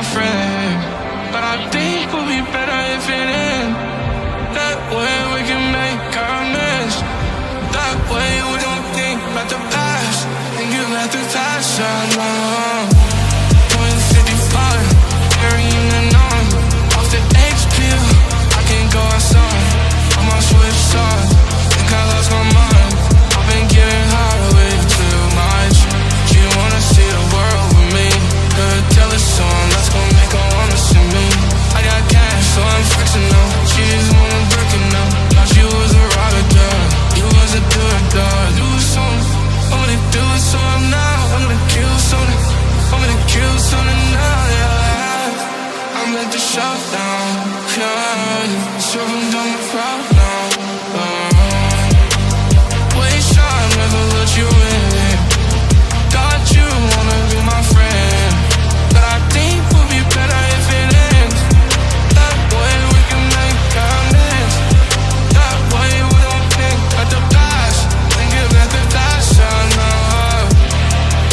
my friend, but I think we'll be better if it ends. That way we can make amends. That way we don't think about the past and get back the past. I know. 2055, carrying the on. Off the X pill, I can't go outside. I'm on switch sides, think I lost my mind. I've been getting high way too much. She wanna see the world with me. Could tell her song, that's gonna make her wanna see me. I got cash, so I'm flexing now. She just wanna break it now. Thought she was a rider, girl. You was a good dog. Do something, I'm gonna do it so I'm now. I'm gonna kill something, I'm gonna kill something now, yeah. I'm at the shutdown, yeah. So I'm done proud now, waste time, never let you in. Thought you wanna be my friend, but I think we'll be better if it ends. That way we can make amends. That way we don't think at the past and get back the past. I know.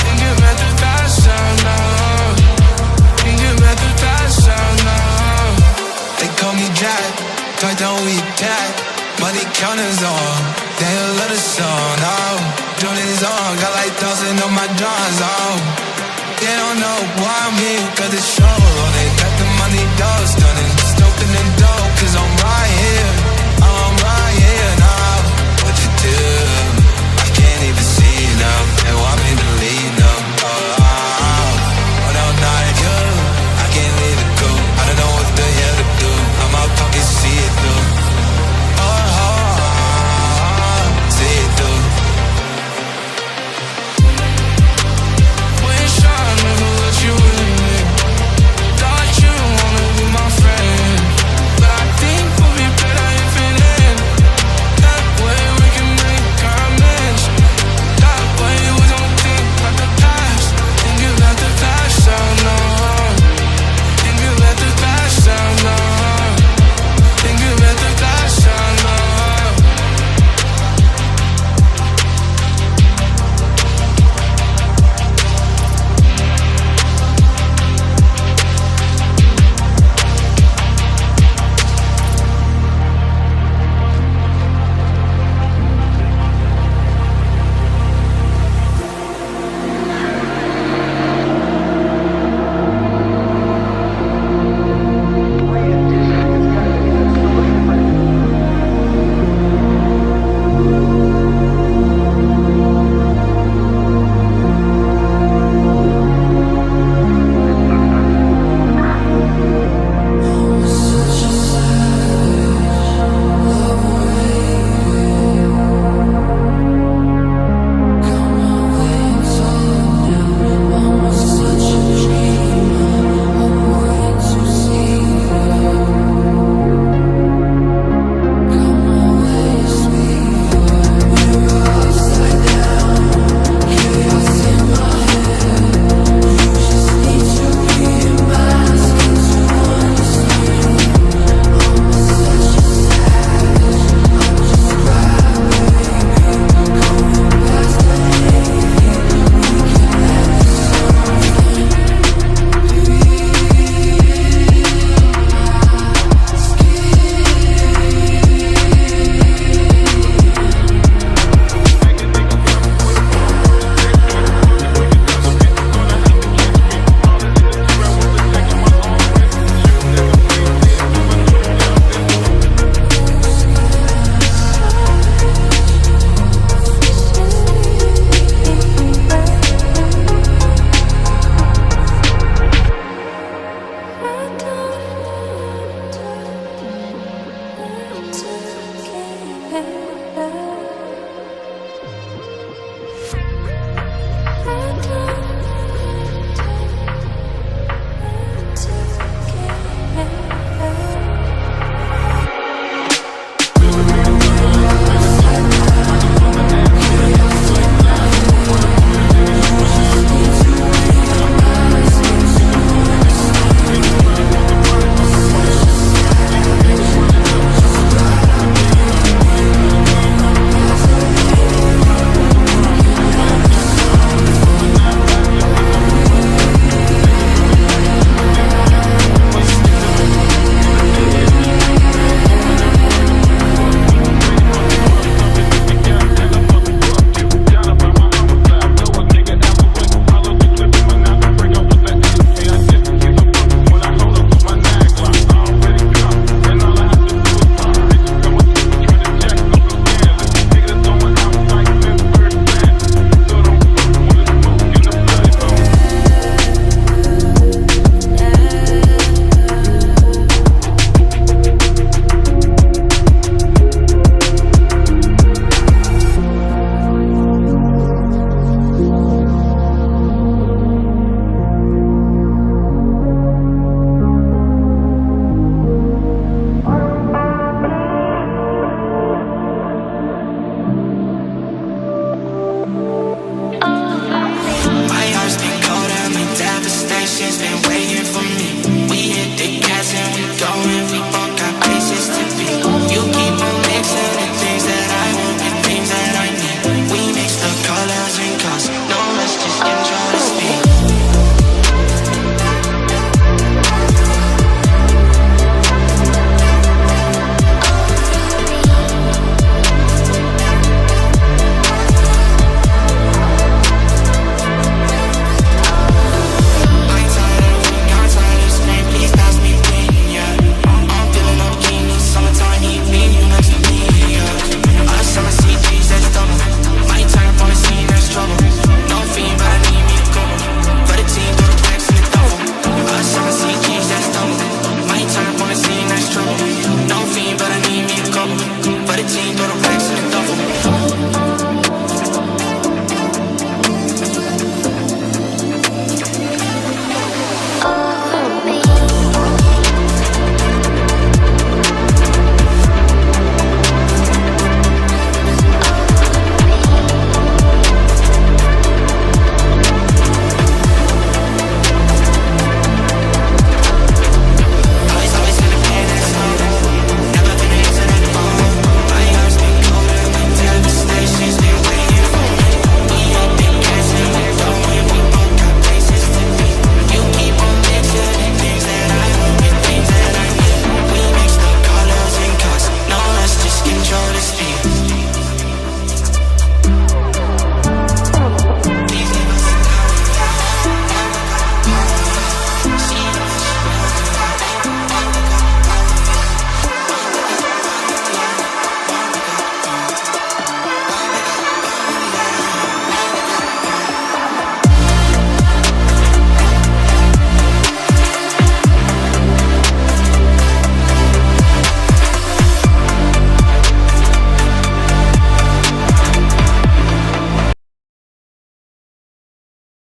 And get back the past. I know. And get back the past. I know. They call me Jack, tight down we cat. Money counters on, they love the song. Oh, Jordan's on, got like 1,000 on my drawers. Oh, they don't know why I'm here, cause it's show. Oh, they got the money, dough stunning, stoking the dough, cause I'm right here. I'm right here now. What you do? I can't even see now. They want me to leave now. Oh, no, not you. I can't leave it go. I don't know what the hell to do. I'm out pocket, see it through. See it through. Wish I never let you in. Thought you wanna be my friend, but I think we'll be better if it ends. That way we can make amends. That way we don't think about the past and get back the past. I know. And get back the past. I know. And get back the past. I know. Hey.